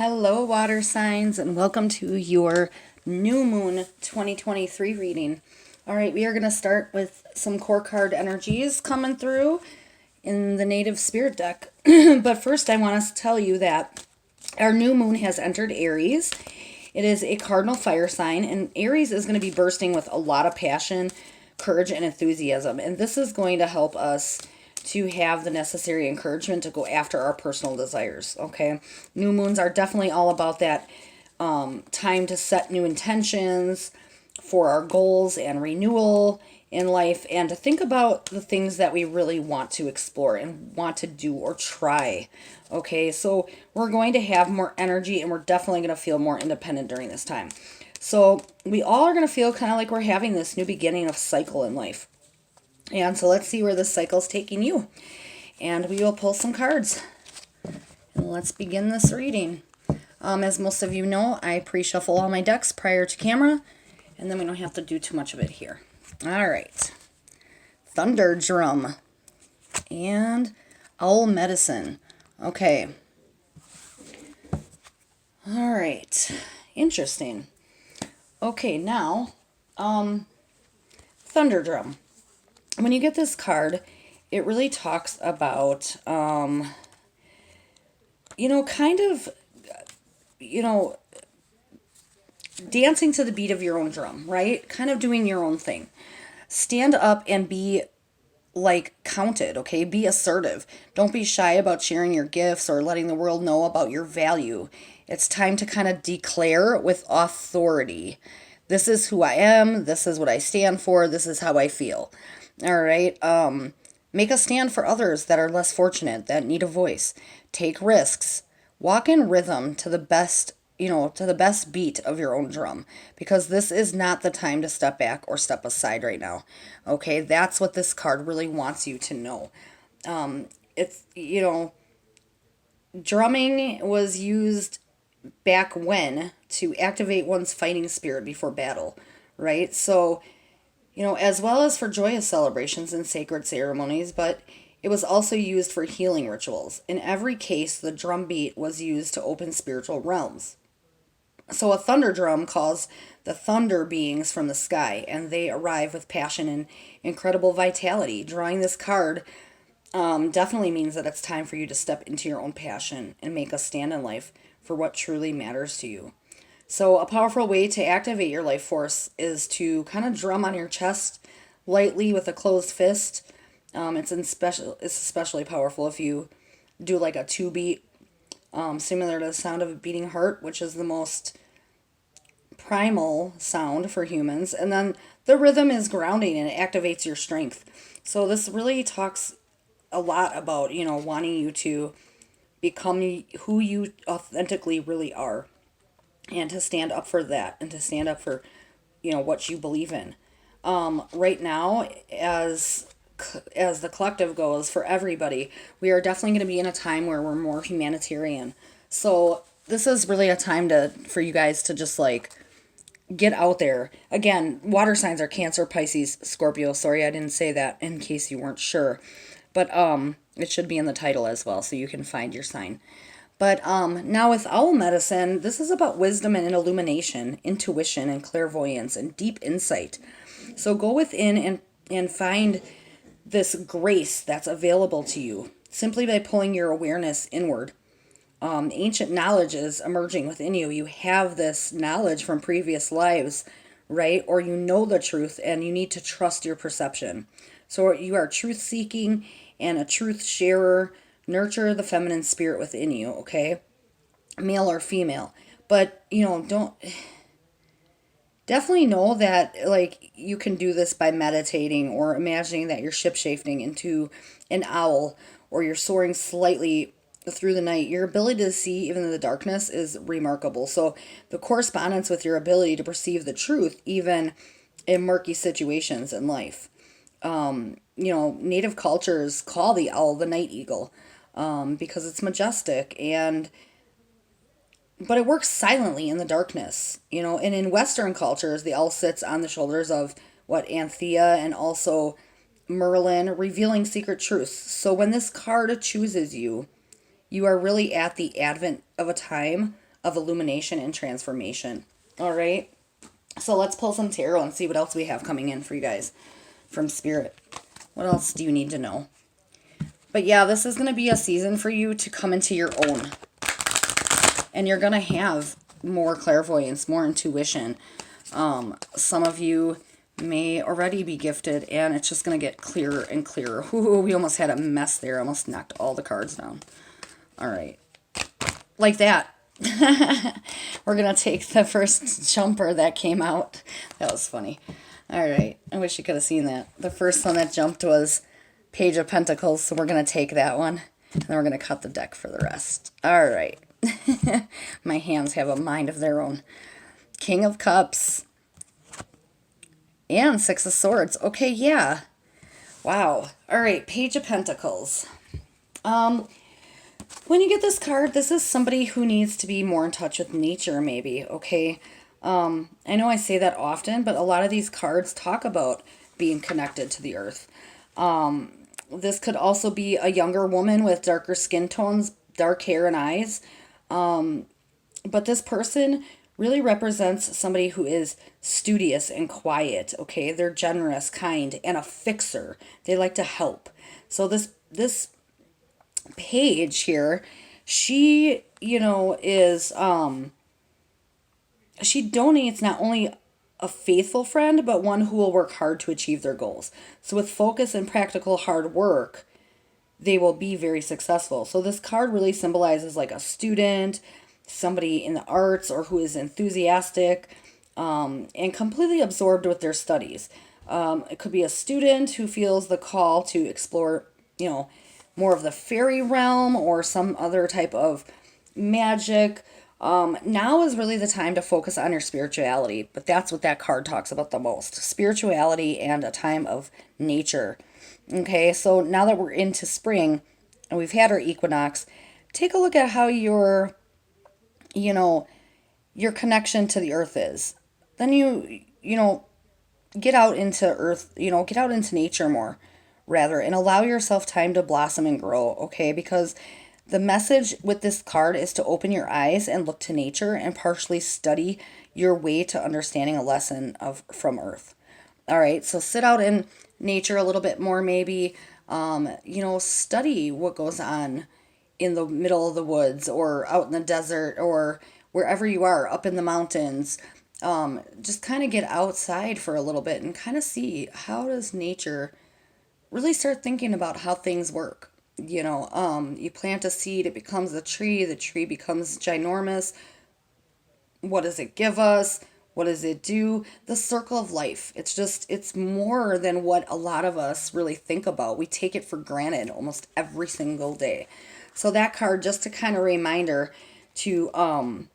Hello, water signs, and welcome to your new moon 2023 reading. All right, we are going to start with some core card energies coming through in the native spirit deck. But first, I want to tell you that our new moon has entered Aries. It is a cardinal fire sign, and Aries is going to be bursting with a lot of passion, courage, and enthusiasm. And this is going to help us to have the necessary encouragement to go after our personal desires. Okay, new moons are definitely all about that time to set new intentions for our goals and renewal in life, and to think about the things that we really want to explore and want to do or try. Okay, so we're going to have more energy, and we're definitely going to feel more independent during this time. So we all are going to feel kind of like we're having this new beginning of cycle in life. And so let's see where this cycle's taking you. And we will pull some cards. And let's begin this reading. As most of you know, I pre-shuffle all my decks prior to camera, and then we don't have to do too much of it here. All right. Thunder Drum and Owl Medicine. Okay. All right. Interesting. Okay, now, Thunder Drum. When you get this card, it really talks about, kind of, dancing to the beat of your own drum, right? Kind of doing your own thing. Stand up and be counted, okay? Be assertive. Don't be shy about sharing your gifts or letting the world know about your value. It's time to kind of declare with authority. This is who I am. This is what I stand for. This is how I feel. All right. Make a stand for others that are less fortunate, that need a voice. Take risks. Walk in rhythm to the best, to the best beat of your own drum, because this is not the time to step back or step aside right now. Okay, that's what this card really wants you to know. It's, drumming was used back when to activate one's fighting spirit before battle, right? So, as well as for joyous celebrations and sacred ceremonies, but it was also used for healing rituals. In every case, the drum beat was used to open spiritual realms. So a thunder drum calls the thunder beings from the sky, and they arrive with passion and incredible vitality. Drawing this card definitely means that it's time for you to step into your own passion and make a stand in life for what truly matters to you. So a powerful way to activate your life force is to kind of drum on your chest lightly with a closed fist. It's especially powerful if you do like a 2-beat, similar to the sound of a beating heart, which is the most primal sound for humans. And then the rhythm is grounding and it activates your strength. So this really talks a lot about, wanting you to become who you authentically really are, and to stand up for that, and to stand up for, what you believe in. Right now, as the collective goes, for everybody, we are definitely going to be in a time where we're more humanitarian. So this is really a time for you guys to just get out there. Again, water signs are Cancer, Pisces, Scorpio. Sorry, I didn't say that in case you weren't sure. But it should be in the title as well, so you can find your sign. But now with Owl Medicine, this is about wisdom and illumination, intuition and clairvoyance and deep insight. So go within and find this grace that's available to you simply by pulling your awareness inward. Ancient knowledge is emerging within you. You have this knowledge from previous lives, right? Or you know the truth and you need to trust your perception. So you are truth seeking and a truth sharer. Nurture the feminine spirit within you, okay? Male or female. But, don't definitely know that you can do this by meditating or imagining that you're shapeshifting into an owl, or you're soaring slightly through the night. Your ability to see even in the darkness is remarkable. So the correspondence with your ability to perceive the truth even in murky situations in life. Native cultures call the owl the night eagle, because it's majestic, but it works silently in the darkness, and in Western cultures, the owl sits on the shoulders of Anthea and also Merlin, revealing secret truths. So when this card chooses you, you are really at the advent of a time of illumination and transformation. All right. So let's pull some tarot and see what else we have coming in for you guys from Spirit. What else do you need to know? But yeah, this is going to be a season for you to come into your own. And you're going to have more clairvoyance, more intuition. Some of you may already be gifted, and it's just going to get clearer and clearer. Ooh, we almost had a mess there. Almost knocked all the cards down. All right. Like that. We're going to take the first jumper that came out. That was funny. All right. I wish you could have seen that. The first one that jumped was Page of Pentacles, so we're going to take that one. And then we're going to cut the deck for the rest. All right. My hands have a mind of their own. King of Cups. And Six of Swords. Okay, yeah. Wow. All right, Page of Pentacles. When you get this card, this is somebody who needs to be more in touch with nature, maybe, okay? I know I say that often, but a lot of these cards talk about being connected to the earth. This could also be a younger woman with darker skin tones, dark hair and eyes. But this person really represents somebody who is studious and quiet, okay? They're generous, kind, and a fixer. They like to help. So this page here, she, is she donates not only a faithful friend, but one who will work hard to achieve their goals. So with focus and practical hard work, they will be very successful. So this card really symbolizes like a student, somebody in the arts, or who is enthusiastic and completely absorbed with their studies. It could be a student who feels the call to explore, more of the fairy realm or some other type of magic. Now is really the time to focus on your spirituality, but that's what that card talks about the most. Spirituality and a time of nature. Okay, so now that we're into spring and we've had our equinox, take a look at how your connection to the earth is. Then get out into earth, get out into nature more, rather, and allow yourself time to blossom and grow, okay? Because the message with this card is to open your eyes and look to nature and partially study your way to understanding a lesson from earth. All right, so sit out in nature a little bit more, maybe, study what goes on in the middle of the woods or out in the desert or wherever you are, up in the mountains. Just kind of get outside for a little bit and kind of see, how does nature really start thinking about how things work. You plant a seed, it becomes a tree, the tree becomes ginormous. What does it give us? What does it do? The circle of life. It's more than what a lot of us really think about. We take it for granted almost every single day. So that card, just a kind of reminder to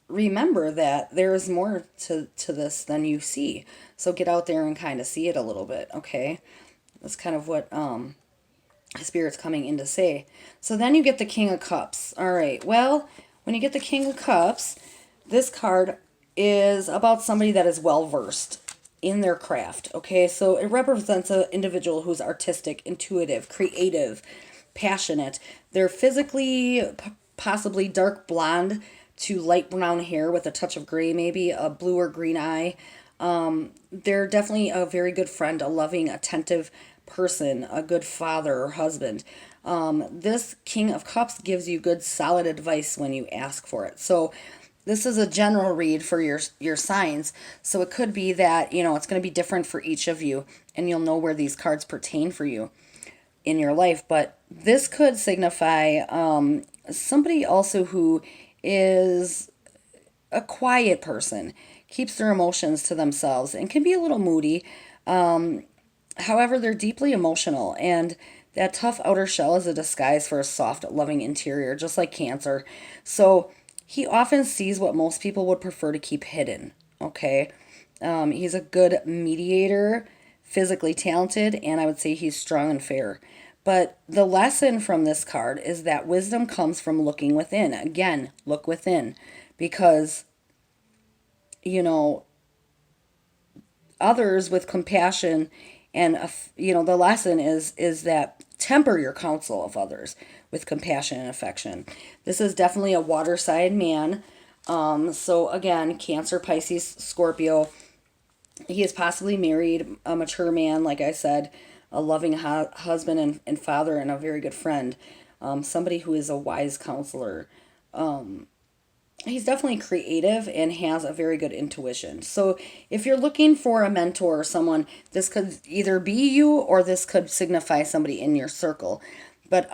remember that there is more to this than you see. So get out there and kind of see it a little bit, okay? That's kind of what Spirit's coming in to say. So then you get the King of Cups. All right, well, when you get the King of Cups, this card is about somebody that is well-versed in their craft, okay? So it represents an individual who's artistic, intuitive, creative, passionate. They're physically possibly dark blonde to light brown hair with a touch of gray, maybe a blue or green eye. They're definitely a very good friend, a loving, attentive person, a good father or husband. This King of Cups gives you good, solid advice when you ask for it. So this is a general read for your signs. So it could be that, it's going to be different for each of you, and you'll know where these cards pertain for you in your life. But this could signify somebody also who is a quiet person, keeps their emotions to themselves, and can be a little moody. However, they're deeply emotional, and that tough outer shell is a disguise for a soft, loving interior, just like Cancer. So he often sees what most people would prefer to keep hidden, okay? He's a good mediator, physically talented, and I would say he's strong and fair. But the lesson from this card is that wisdom comes from looking within. Again, look within, because, others with compassion and, the lesson is that temper your counsel of others with compassion and affection. This is definitely a water sign man. So again, Cancer, Pisces, Scorpio. He is possibly married, a mature man, like I said, a loving husband and father, and a very good friend. Somebody who is a wise counselor. He's definitely creative and has a very good intuition. So if you're looking for a mentor or someone, this could either be you or this could signify somebody in your circle. But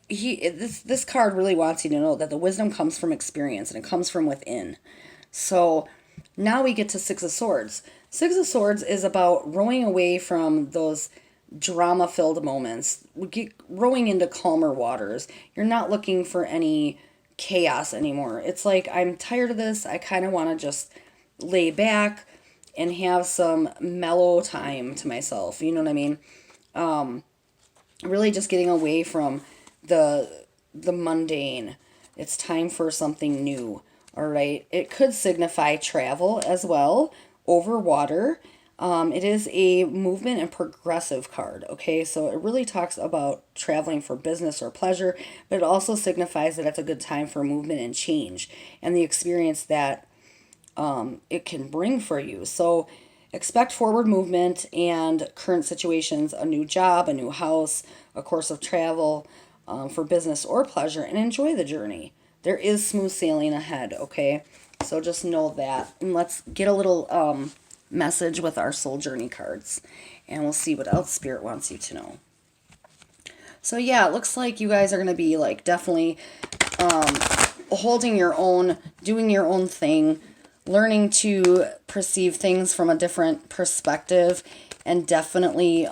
this card really wants you to know that the wisdom comes from experience and it comes from within. So now we get to Six of Swords. Six of Swords is about rowing away from those drama filled moments, rowing into calmer waters. You're not looking for any chaos anymore. It's like, I'm tired of this. I kind of want to just lay back and have some mellow time to myself. You know what I mean? Really just getting away from the mundane. It's time for something new. All right. It could signify travel as well over water. It is a movement and progressive card. Okay. So it really talks about traveling for business or pleasure, but it also signifies that it's a good time for movement and change and the experience that it can bring for you. So expect forward movement and current situations, a new job, a new house, a course of travel for business or pleasure, and enjoy the journey. There is smooth sailing ahead, okay? So just know that. And let's get a little message with our soul journey cards, and we'll see what else Spirit wants you to know. So yeah, it looks like you guys are going to be like definitely holding your own, doing your own thing, learning to perceive things from a different perspective, and definitely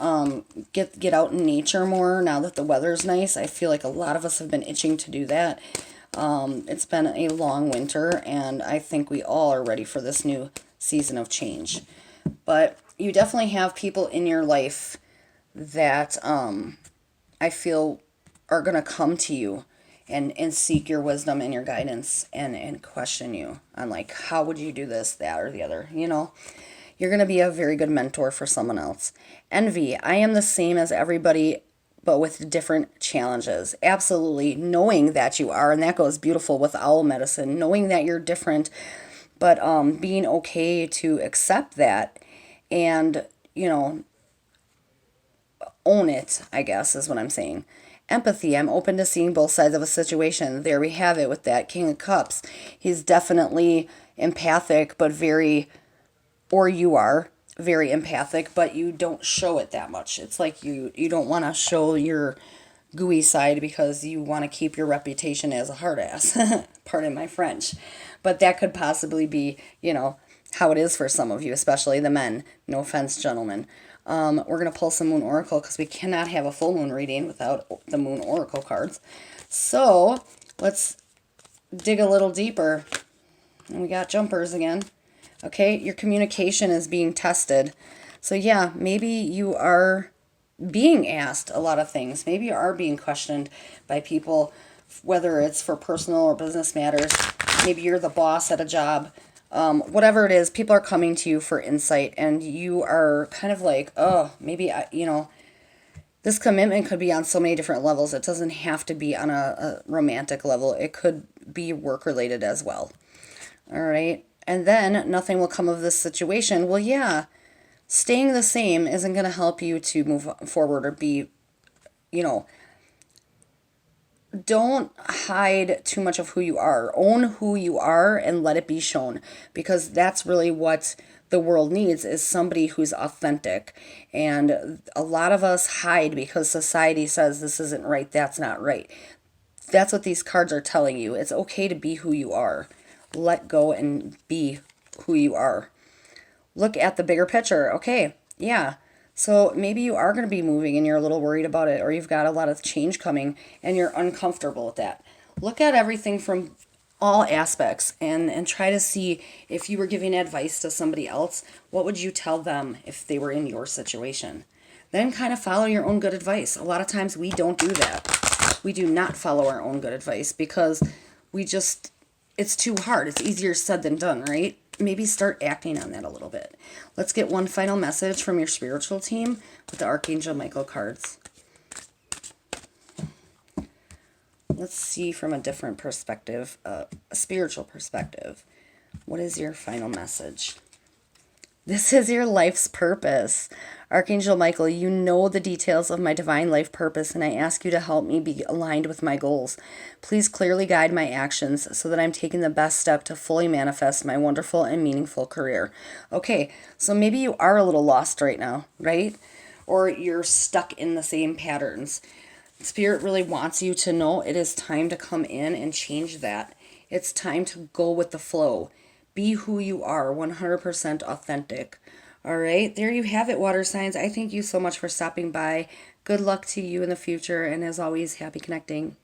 get out in nature more now that the weather's nice. I feel like a lot of us have been itching to do that. It's been a long winter, and I think we all are ready for this new season of change. But you definitely have people in your life that I feel are going to come to you and seek your wisdom and your guidance and question you on like, how would you do this, that, or the other, you know? You're going to be a very good mentor for someone else. Envy. I am the same as everybody, but with different challenges. Absolutely. Knowing that you are, and that goes beautiful with owl medicine, knowing that you're different, but being okay to accept that and, you know, own it, I guess, is what I'm saying. Empathy. I'm open to seeing both sides of a situation. There we have it with that King of Cups. He's definitely empathic, but very, or you are very empathic, but you don't show it that much. It's like you don't want to show your gooey side because you want to keep your reputation as a hard ass. Pardon my French. But that could possibly be, you know, how it is for some of you, especially the men. No offense, gentlemen. We're going to pull some Moon Oracle because we cannot have a full moon reading without the Moon Oracle cards. So let's dig a little deeper. And we got jumpers again. Okay, your communication is being tested. So yeah, maybe you are being asked a lot of things. Maybe you are being questioned by people, whether it's for personal or business matters. Maybe you're the boss at a job. Whatever it is, people are coming to you for insight, and you are kind of like, oh, maybe, you know, this commitment could be on so many different levels. It doesn't have to be on a romantic level. It could be work-related as well. All right. And then nothing will come of this situation. Well, yeah, staying the same isn't going to help you to move forward or be, you know, don't hide too much of who you are. Own who you are and let it be shown, because that's really what the world needs, is somebody who's authentic. And a lot of us hide because society says this isn't right, that's not right. That's what these cards are telling you. It's okay to be who you are. Let go and be who you are. Look at the bigger picture. Okay, yeah. So maybe you are going to be moving and you're a little worried about it, or you've got a lot of change coming and you're uncomfortable with that. Look at everything from all aspects and try to see, if you were giving advice to somebody else, what would you tell them if they were in your situation? Then kind of follow your own good advice. A lot of times we don't do that. We do not follow our own good advice because it's too hard. It's easier said than done, right? Maybe start acting on that a little bit. Let's get one final message from your spiritual team with the Archangel Michael cards. Let's see from a different perspective, a spiritual perspective. What is your final message? This is your life's purpose. Archangel Michael, you know the details of my divine life purpose, and I ask you to help me be aligned with my goals. Please clearly guide my actions so that I'm taking the best step to fully manifest my wonderful and meaningful career. Okay, so maybe you are a little lost right now, right? Or you're stuck in the same patterns. Spirit really wants you to know it is time to come in and change that. It's time to go with the flow. Be who you are, 100% authentic. All right, there you have it, water signs. I thank you so much for stopping by. Good luck to you in the future, and as always, happy connecting.